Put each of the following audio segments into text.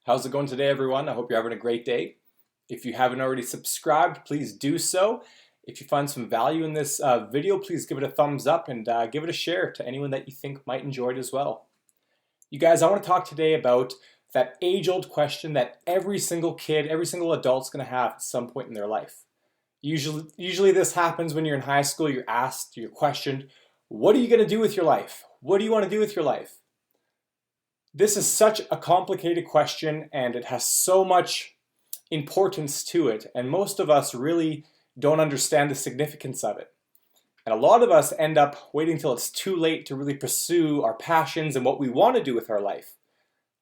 How's it going today, everyone? I hope you're having a great day. If you haven't already subscribed, please do so. If you find some value in this video, please give it a thumbs up and give it a share to anyone that you think might enjoy it as well. You guys, I want to talk today about that age-old question that every single kid, every single adult's going to have at some point in their life. Usually this happens when you're in high school. You're asked, you're questioned, what are you going to do with your life? What do you want to do with your life? This is such a complicated question and it has so much importance to it, and most of us really don't understand the significance of it. And a lot of us end up waiting till it's too late to really pursue our passions and what we want to do with our life.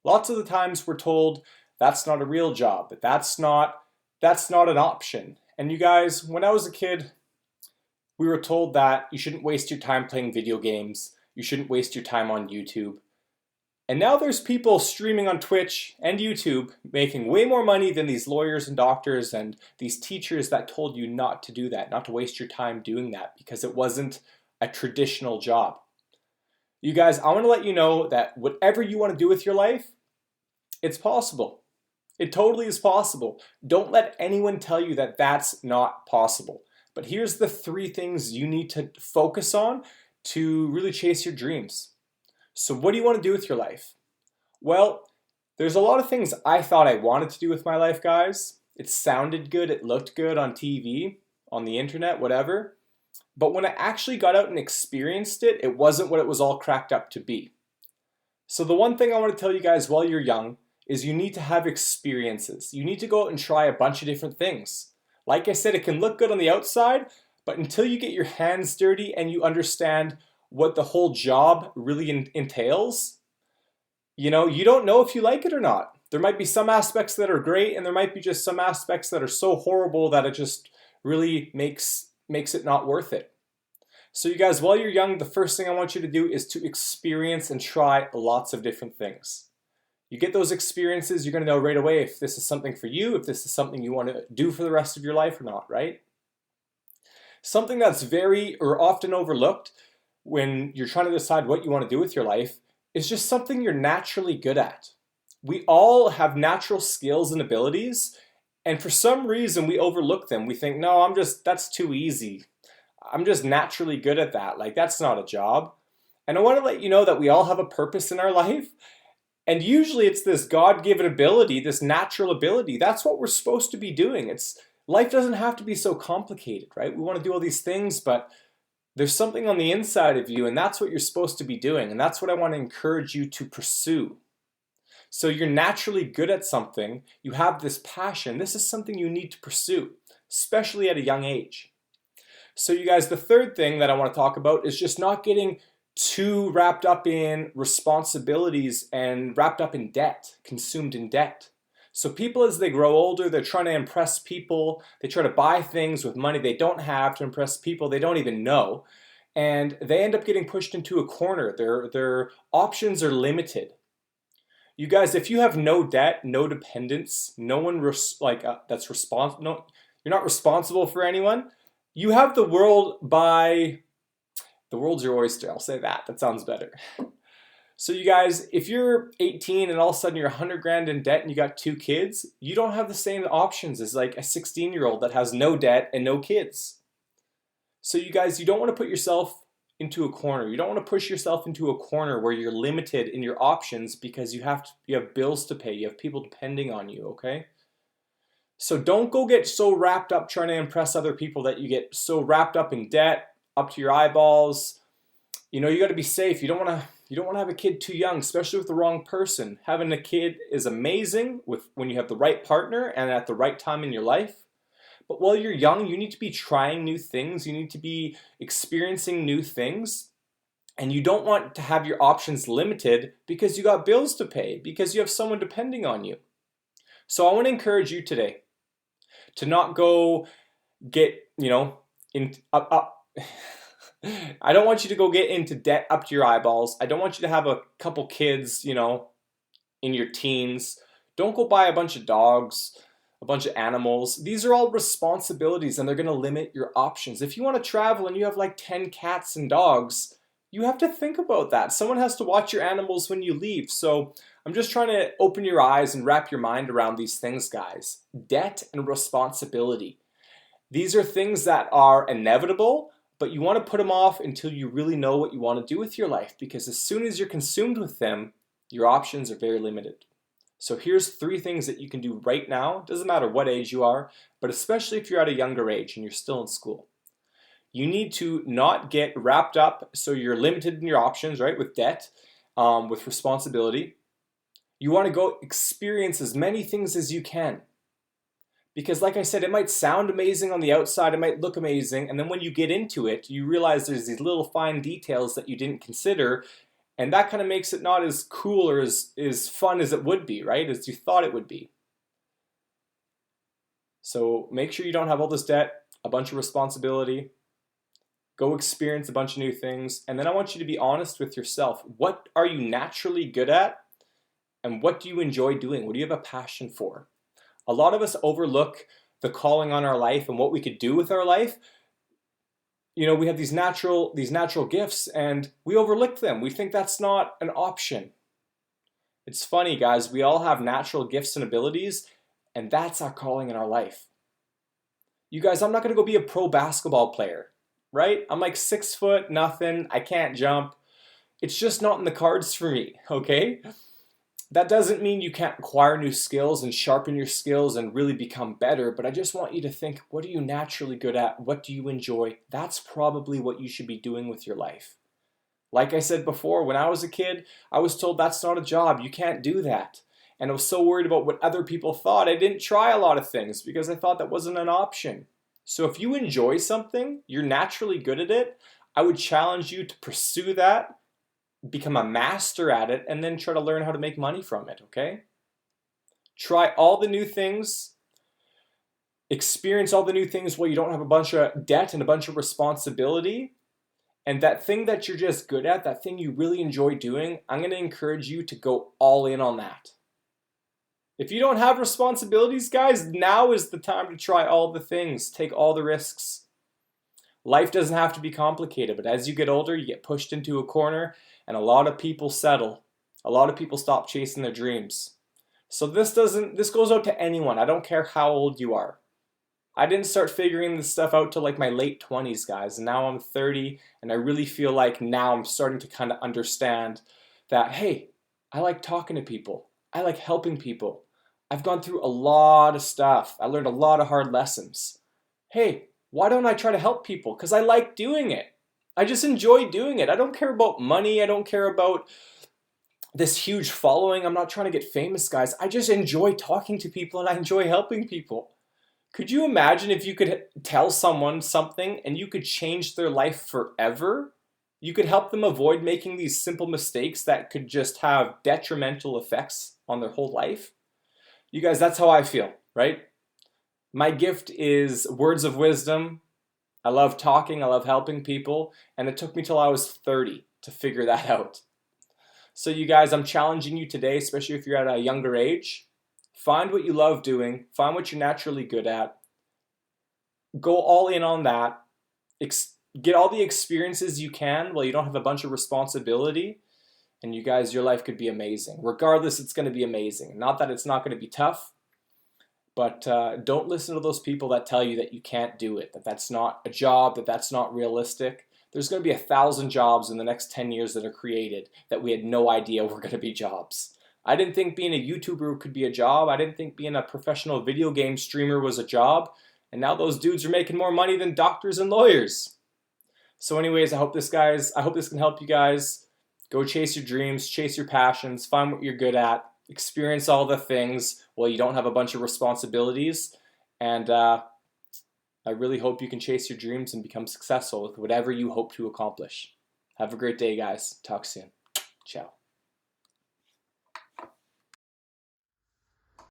Lots of the times we're told that's not a real job, that that's not an option. And you guys, when I was a kid, we were told that you shouldn't waste your time playing video games, you shouldn't waste your time on YouTube. And now there's people streaming on Twitch and YouTube making way more money than these lawyers and doctors and these teachers that told you not to do that, not to waste your time doing that because it wasn't a traditional job. You guys, I want to let you know that whatever you want to do with your life, it's possible. It totally is possible. Don't let anyone tell you that that's not possible. But here's the 3 things you need to focus on to really chase your dreams. So what do you want to do with your life? Well, there's a lot of things I thought I wanted to do with my life, guys. It sounded good, it looked good on TV, on the internet, whatever. But when I actually got out and experienced it, it wasn't what it was all cracked up to be. So the one thing I want to tell you guys while you're young is you need to have experiences. You need to go out and try a bunch of different things. Like I said, it can look good on the outside, but until you get your hands dirty and you understand what the whole job really entails, you don't know if you like it or not. There might be some aspects that are great and there might be just some aspects that are so horrible that it just really makes it not worth it. So you guys, while you're young, the first thing I want you to do is to experience and try lots of different things. You get those experiences, you're going to know right away if this is something for you, if this is something you want to do for the rest of your life or not, right? Something that's very or often overlooked when you're trying to decide what you want to do with your life is just something you're naturally good at. We all have natural skills and abilities, and for some reason we overlook them. We think, no, that's too easy. I'm just naturally good at that. Like, that's not a job. And I want to let you know that we all have a purpose in our life, and usually it's this God-given ability, this natural ability. That's what we're supposed to be doing. Life doesn't have to be so complicated, right? We want to do all these things, but there's something on the inside of you, and that's what you're supposed to be doing, and that's what I want to encourage you to pursue. So you're naturally good at something, you have this passion, this is something you need to pursue, especially at a young age. So you guys, the third thing that I want to talk about is just not getting too wrapped up in responsibilities and wrapped up in debt, consumed in debt. So people, as they grow older, they're trying to impress people. They try to buy things with money they don't have to impress people they don't even know. And they end up getting pushed into a corner. Their options are limited. You guys, if you have no debt, no dependents, no one that's responsible, no, you're not responsible for anyone. You have the world the world's your oyster. I'll say that. That sounds better. So you guys, if you're 18 and all of a sudden you're 100 grand in debt and you got 2 kids, you don't have the same options as like a 16-year-old that has no debt and no kids. So you guys, you don't want to put yourself into a corner. You don't want to push yourself into a corner where you're limited in your options because you have bills to pay. You have people depending on you, okay? So don't go get so wrapped up trying to impress other people that you get so wrapped up in debt, up to your eyeballs. You got to be safe. You don't want to have a kid too young, especially with the wrong person. Having a kid is amazing when you have the right partner and at the right time in your life. But while you're young, you need to be trying new things. You need to be experiencing new things. And you don't want to have your options limited because you got bills to pay, because you have someone depending on you. So I want to encourage you today to not go get, I don't want you to go get into debt up to your eyeballs. I don't want you to have a couple kids, in your teens. Don't go buy a bunch of dogs, a bunch of animals. These are all responsibilities and they're going to limit your options. If you want to travel and you have like 10 cats and dogs, You have to think about that. Someone has to watch your animals when you leave. So I'm just trying to open your eyes and wrap your mind around these things, guys. Debt and responsibility. These are things that are inevitable, but you want to put them off until you really know what you want to do with your life, because as soon as you're consumed with them, your options are very limited. So here's 3 things that you can do right now. Doesn't matter what age you are, but especially if you're at a younger age and you're still in school. You need to not get wrapped up so you're limited in your options, right? With debt, with responsibility. You want to go experience as many things as you can. Because like I said, it might sound amazing on the outside, it might look amazing, and then when you get into it, you realize there's these little fine details that you didn't consider, and that kind of makes it not as cool or as fun as it would be, right? As you thought it would be. So make sure you don't have all this debt, a bunch of responsibility. Go experience a bunch of new things, and then I want you to be honest with yourself. What are you naturally good at, and what do you enjoy doing? What do you have a passion for? A lot of us overlook the calling on our life and what we could do with our life. You know, we have these natural gifts and we overlook them. We think that's not an option. It's funny, guys, we all have natural gifts and abilities, and that's our calling in our life. You guys, I'm not gonna go be a pro basketball player, right? I'm like 6 foot, nothing, I can't jump. It's just not in the cards for me, okay? That doesn't mean you can't acquire new skills and sharpen your skills and really become better, but I just want you to think, what are you naturally good at? What do you enjoy? That's probably what you should be doing with your life. Like I said before, when I was a kid, I was told that's not a job, you can't do that. And I was so worried about what other people thought, I didn't try a lot of things because I thought that wasn't an option. So if you enjoy something, you're naturally good at it, I would challenge you to pursue that, become a master at it, and then try to learn how to make money from it, okay? Try all the new things, experience all the new things while you don't have a bunch of debt and a bunch of responsibility. And that thing that you're just good at, that thing you really enjoy doing, I'm going to encourage you to go all in on that. If you don't have responsibilities, guys, now is the time to try all the things, take all the risks. Life doesn't have to be complicated, but as you get older, you get pushed into a corner, and a lot of people settle. A lot of people stop chasing their dreams. So this goes out to anyone. I don't care how old you are. I didn't start figuring this stuff out till like my late 20s, guys, and now I'm 30, and I really feel like now I'm starting to kind of understand that, hey, I like talking to people. I like helping people. I've gone through a lot of stuff. I learned a lot of hard lessons. Hey, why don't I try to help people? Because I like doing it. I just enjoy doing it. I don't care about money. I don't care about this huge following. I'm not trying to get famous, guys. I just enjoy talking to people and I enjoy helping people. Could you imagine if you could tell someone something and you could change their life forever? You could help them avoid making these simple mistakes that could just have detrimental effects on their whole life. You guys, that's how I feel, right? My gift is words of wisdom. I love talking, I love helping people, and it took me till I was 30 to figure that out. So you guys, I'm challenging you today, especially if you're at a younger age. Find what you love doing, find what you're naturally good at, go all in on that, get all the experiences you can while you don't have a bunch of responsibility, and you guys, your life could be amazing. Regardless, it's going to be amazing. Not that it's not going to be tough, but don't listen to those people that tell you that you can't do it, that that's not a job, that that's not realistic. There's going to be 1,000 jobs in the next 10 years that are created that we had no idea were going to be jobs. I didn't think being a YouTuber could be a job. I didn't think being a professional video game streamer was a job. And now those dudes are making more money than doctors and lawyers. So anyways, I hope this can help you guys. Go chase your dreams, chase your passions, find what you're good at, experience all the things while you don't have a bunch of responsibilities. And I really hope you can chase your dreams and become successful with whatever you hope to accomplish. Have a great day, guys. Talk soon. Ciao.